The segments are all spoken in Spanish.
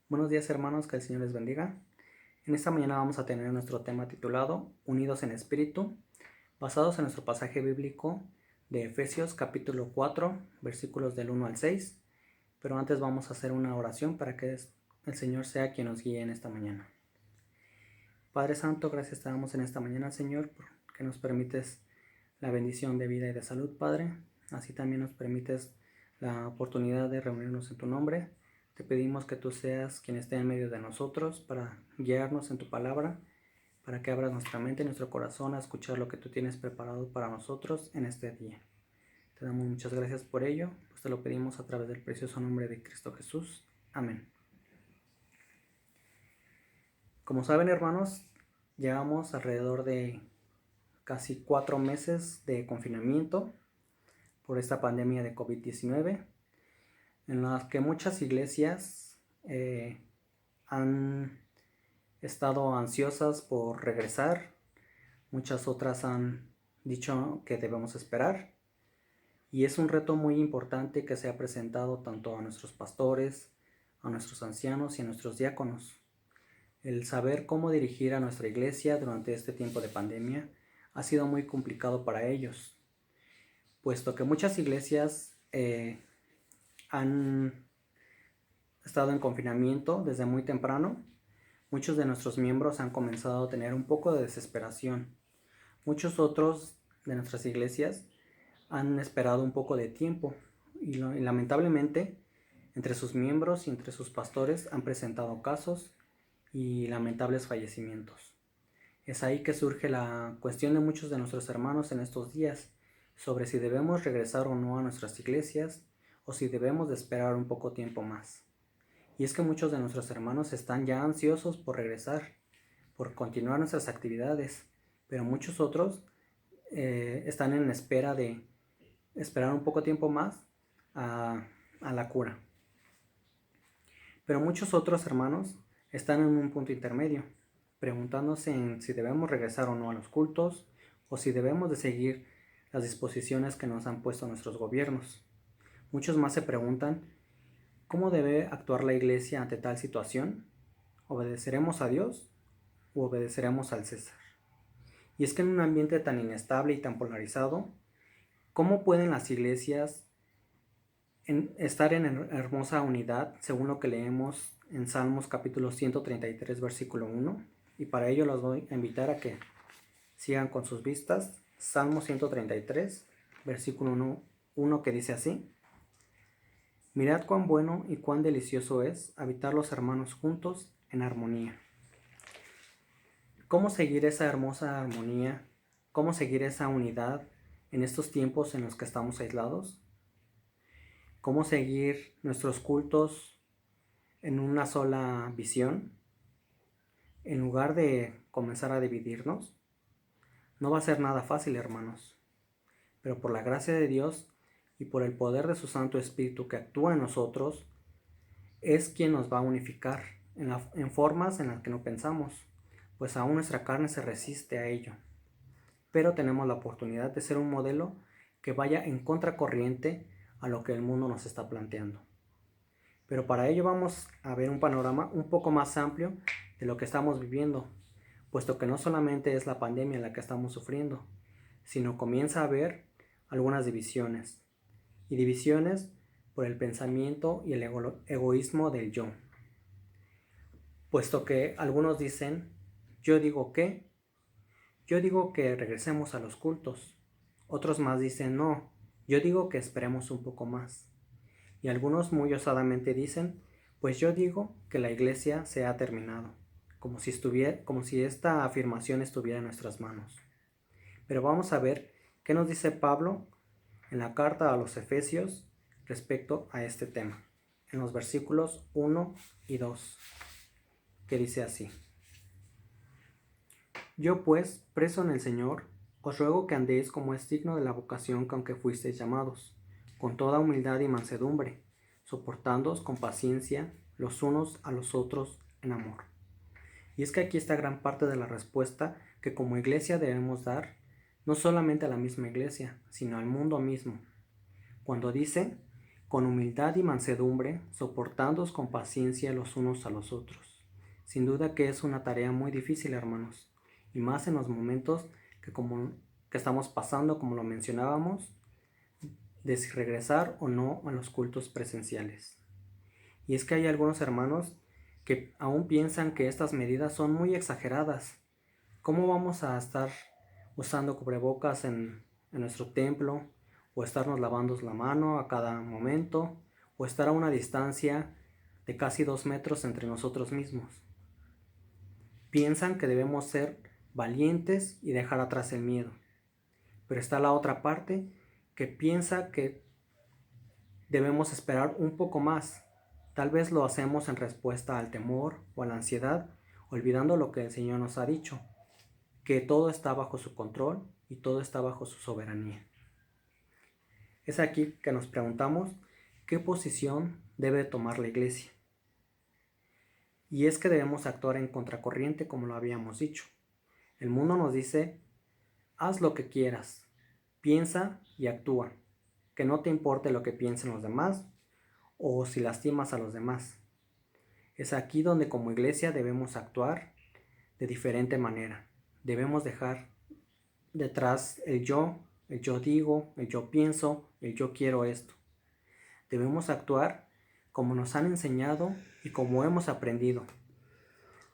Buenos días hermanos, que el Señor les bendiga. En esta mañana vamos a tener nuestro tema titulado Unidos en Espíritu, basados en nuestro pasaje bíblico de Efesios capítulo 4, versículos del 1 al 6. Pero antes vamos a hacer una oración para que el Señor sea quien nos guíe en esta mañana. Padre Santo, gracias te damos en esta mañana, Señor, porque nos permites la bendición de vida y de salud, Padre. Así también nos permites la oportunidad de reunirnos en tu nombre. Te pedimos que tú seas quien esté en medio de nosotros para guiarnos en tu palabra, para que abras nuestra mente y nuestro corazón a escuchar lo que tú tienes preparado para nosotros en este día. Te damos muchas gracias por ello, pues te lo pedimos a través del precioso nombre de Cristo Jesús. Amén. Como saben, hermanos, llevamos alrededor de casi 4 meses de confinamiento por esta pandemia de COVID-19, en las que muchas iglesias han estado ansiosas por regresar. Muchas otras han dicho que debemos esperar. Y es un reto muy importante que se ha presentado tanto a nuestros pastores, a nuestros ancianos y a nuestros diáconos. El saber cómo dirigir a nuestra iglesia durante este tiempo de pandemia ha sido muy complicado para ellos, puesto que muchas iglesias han estado en confinamiento desde muy temprano. Muchos de nuestros miembros han comenzado a tener un poco de desesperación. Muchos otros de nuestras iglesias han esperado un poco de tiempo y lamentablemente entre sus miembros y entre sus pastores han presentado casos y lamentables fallecimientos. Es ahí que surge la cuestión de muchos de nuestros hermanos en estos días sobre si debemos regresar o no a nuestras iglesias o si debemos de esperar un poco tiempo más. Y es que muchos de nuestros hermanos están ya ansiosos por regresar, por continuar nuestras actividades, pero muchos otros están en espera de esperar un poco tiempo más a la cura. Pero muchos otros hermanos están en un punto intermedio, preguntándose en si debemos regresar o no a los cultos o si debemos de seguir las disposiciones que nos han puesto nuestros gobiernos. Muchos más se preguntan ¿cómo debe actuar la iglesia ante tal situación? ¿Obedeceremos a Dios o obedeceremos al César? Y es que en un ambiente tan inestable y tan polarizado, ¿cómo pueden las iglesias estar en hermosa unidad según lo que leemos en Salmos capítulo 133 versículo 1? Y para ello los voy a invitar a que sigan con sus vistas. Salmo 133 versículo 1 que dice así: Mirad cuán bueno y cuán delicioso es habitar los hermanos juntos en armonía. ¿Cómo seguir esa hermosa armonía? ¿Cómo seguir esa unidad en estos tiempos en los que estamos aislados? ¿Cómo seguir nuestros cultos en una sola visión? En lugar de comenzar a dividirnos. No va a ser nada fácil, hermanos, pero por la gracia de Dios y por el poder de su Santo Espíritu que actúa en nosotros, es quien nos va a unificar en formas en las que no pensamos, pues aún nuestra carne se resiste a ello. Pero tenemos la oportunidad de ser un modelo que vaya en contracorriente a lo que el mundo nos está planteando. Pero para ello vamos a ver un panorama un poco más amplio de lo que estamos viviendo, puesto que no solamente es la pandemia la que estamos sufriendo, sino comienza a haber algunas divisiones, y divisiones por el pensamiento y el egoísmo del yo. Puesto que algunos dicen, yo digo que regresemos a los cultos. Otros más dicen, no, yo digo que esperemos un poco más. Y algunos muy osadamente dicen, pues yo digo que la iglesia se ha terminado, como si esta afirmación estuviera en nuestras manos. Pero vamos a ver qué nos dice Pablo en la carta a los Efesios respecto a este tema, en los versículos 1 y 2, que dice así: Yo pues, preso en el Señor, os ruego que andéis como es digno de la vocación con que fuisteis llamados, con toda humildad y mansedumbre, soportándoos con paciencia los unos a los otros en amor. Y es que aquí está gran parte de la respuesta que como iglesia debemos dar, no solamente a la misma iglesia, sino al mundo mismo, cuando dice, con humildad y mansedumbre, soportándoos con paciencia los unos a los otros. Sin duda que es una tarea muy difícil, hermanos, y más en los momentos que estamos pasando, como lo mencionábamos, de si regresar o no a los cultos presenciales. Y es que hay algunos hermanos que aún piensan que estas medidas son muy exageradas. ¿Cómo vamos a estar usando cubrebocas en nuestro templo, o estarnos lavando la mano a cada momento, o estar a una distancia de casi 2 metros entre nosotros mismos? Piensan que debemos ser valientes y dejar atrás el miedo. Pero está la otra parte que piensa que debemos esperar un poco más. Tal vez lo hacemos en respuesta al temor o a la ansiedad, olvidando lo que el Señor nos ha dicho, que todo está bajo su control y todo está bajo su soberanía. Es aquí que nos preguntamos qué posición debe tomar la Iglesia. Y es que debemos actuar en contracorriente, como lo habíamos dicho. El mundo nos dice: haz lo que quieras, piensa y actúa, que no te importe lo que piensen los demás o si lastimas a los demás. Es aquí donde como Iglesia debemos actuar de diferente manera. Debemos dejar detrás el yo digo, el yo pienso, el yo quiero esto. Debemos actuar como nos han enseñado y como hemos aprendido.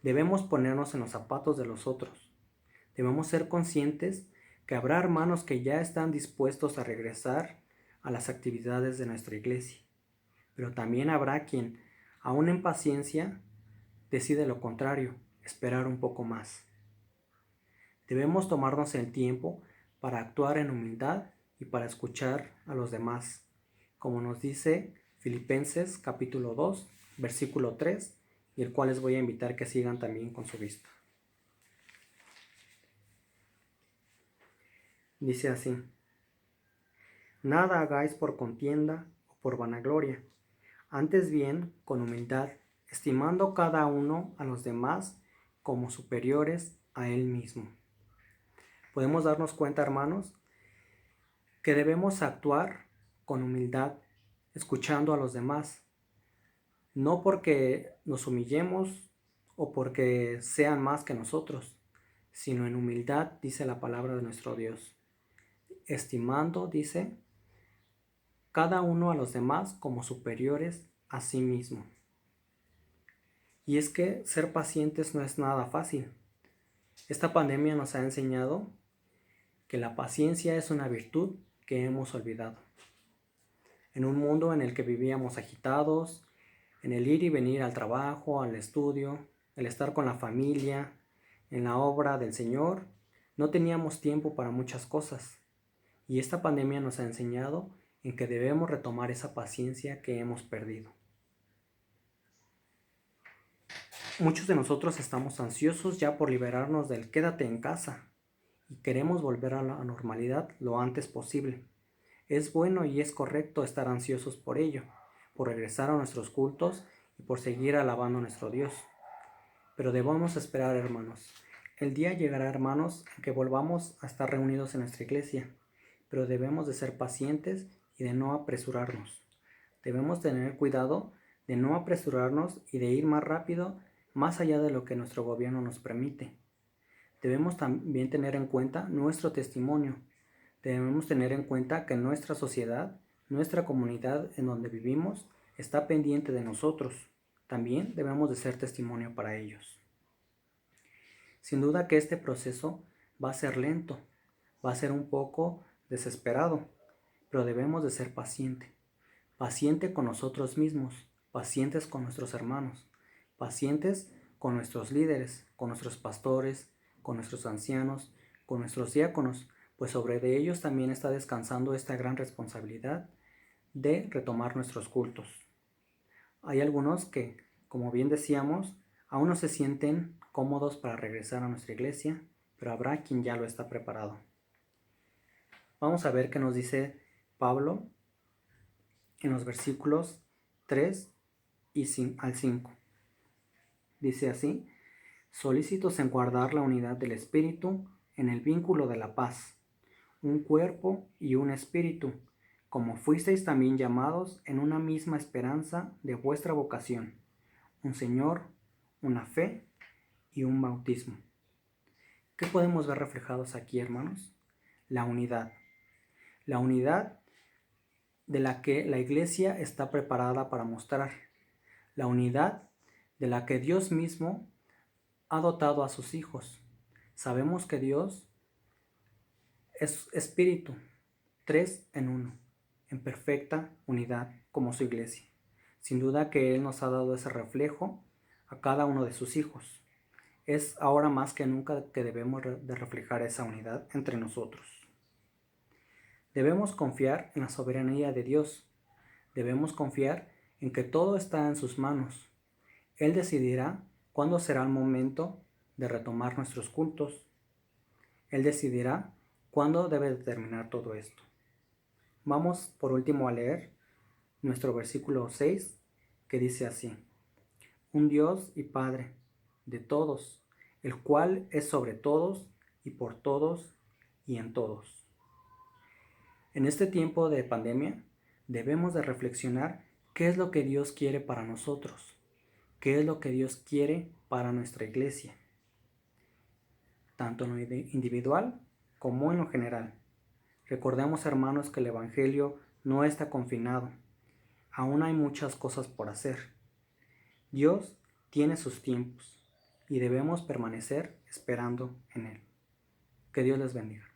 Debemos ponernos en los zapatos de los otros. Debemos ser conscientes que habrá hermanos que ya están dispuestos a regresar a las actividades de nuestra iglesia, pero también habrá quien, aún en paciencia, decide lo contrario, esperar un poco más. Debemos tomarnos el tiempo para actuar en humildad y para escuchar a los demás, como nos dice Filipenses capítulo 2, versículo 3, y el cual les voy a invitar que sigan también con su vista. Dice así: nada hagáis por contienda o por vanagloria, antes bien con humildad, estimando cada uno a los demás como superiores a él mismo. Podemos darnos cuenta, hermanos, que debemos actuar con humildad, escuchando a los demás, no porque nos humillemos o porque sean más que nosotros, sino en humildad, dice la palabra de nuestro Dios. Estimando, dice, cada uno a los demás como superiores a sí mismo. Y es que ser pacientes no es nada fácil. Esta pandemia nos ha enseñado que la paciencia es una virtud que hemos olvidado. En un mundo en el que vivíamos agitados, en el ir y venir al trabajo, al estudio, el estar con la familia, en la obra del Señor, no teníamos tiempo para muchas cosas. Y esta pandemia nos ha enseñado en que debemos retomar esa paciencia que hemos perdido. Muchos de nosotros estamos ansiosos ya por liberarnos del quédate en casa y queremos volver a la normalidad lo antes posible. Es bueno y es correcto estar ansiosos por ello, por regresar a nuestros cultos y por seguir alabando a nuestro Dios. Pero debemos esperar, hermanos. El día llegará, hermanos, en que volvamos a estar reunidos en nuestra iglesia, pero debemos de ser pacientes y de no apresurarnos. Debemos tener cuidado de no apresurarnos y de ir más rápido, más allá de lo que nuestro gobierno nos permite. Debemos también tener en cuenta nuestro testimonio. Debemos tener en cuenta que nuestra sociedad, nuestra comunidad en donde vivimos, está pendiente de nosotros. También debemos de ser testimonio para ellos. Sin duda que este proceso va a ser lento, va a ser un poco desesperado, pero debemos de ser paciente con nosotros mismos, pacientes con nuestros hermanos, pacientes con nuestros líderes, con nuestros pastores, con nuestros ancianos, con nuestros diáconos, pues sobre de ellos también está descansando esta gran responsabilidad de retomar nuestros cultos. Hay algunos que, como bien decíamos, aún no se sienten cómodos para regresar a nuestra iglesia, pero habrá quien ya lo está preparado. Vamos a ver qué nos dice Pablo en los versículos 3 al 5. Dice así: solícitos en guardar la unidad del Espíritu en el vínculo de la paz, un cuerpo y un espíritu, como fuisteis también llamados en una misma esperanza de vuestra vocación, un Señor, una fe y un bautismo. ¿Qué podemos ver reflejados aquí, hermanos? La unidad. La unidad de la que la Iglesia está preparada para mostrar. La unidad de la que Dios mismo ha dotado a sus hijos. Sabemos que Dios es espíritu, 3 en 1, en perfecta unidad como su Iglesia. Sin duda que Él nos ha dado ese reflejo a cada uno de sus hijos. Es ahora más que nunca que debemos de reflejar esa unidad entre nosotros. Debemos confiar en la soberanía de Dios. Debemos confiar en que todo está en sus manos. Él decidirá cuándo será el momento de retomar nuestros cultos. Él decidirá cuándo debe de terminar todo esto. Vamos por último a leer nuestro versículo 6, que dice así: un Dios y Padre de todos, el cual es sobre todos y por todos y en todos. En este tiempo de pandemia debemos de reflexionar qué es lo que Dios quiere para nosotros, qué es lo que Dios quiere para nuestra iglesia, tanto en lo individual como en lo general. Recordemos, hermanos, que el Evangelio no está confinado, aún hay muchas cosas por hacer. Dios tiene sus tiempos y debemos permanecer esperando en Él. Que Dios les bendiga.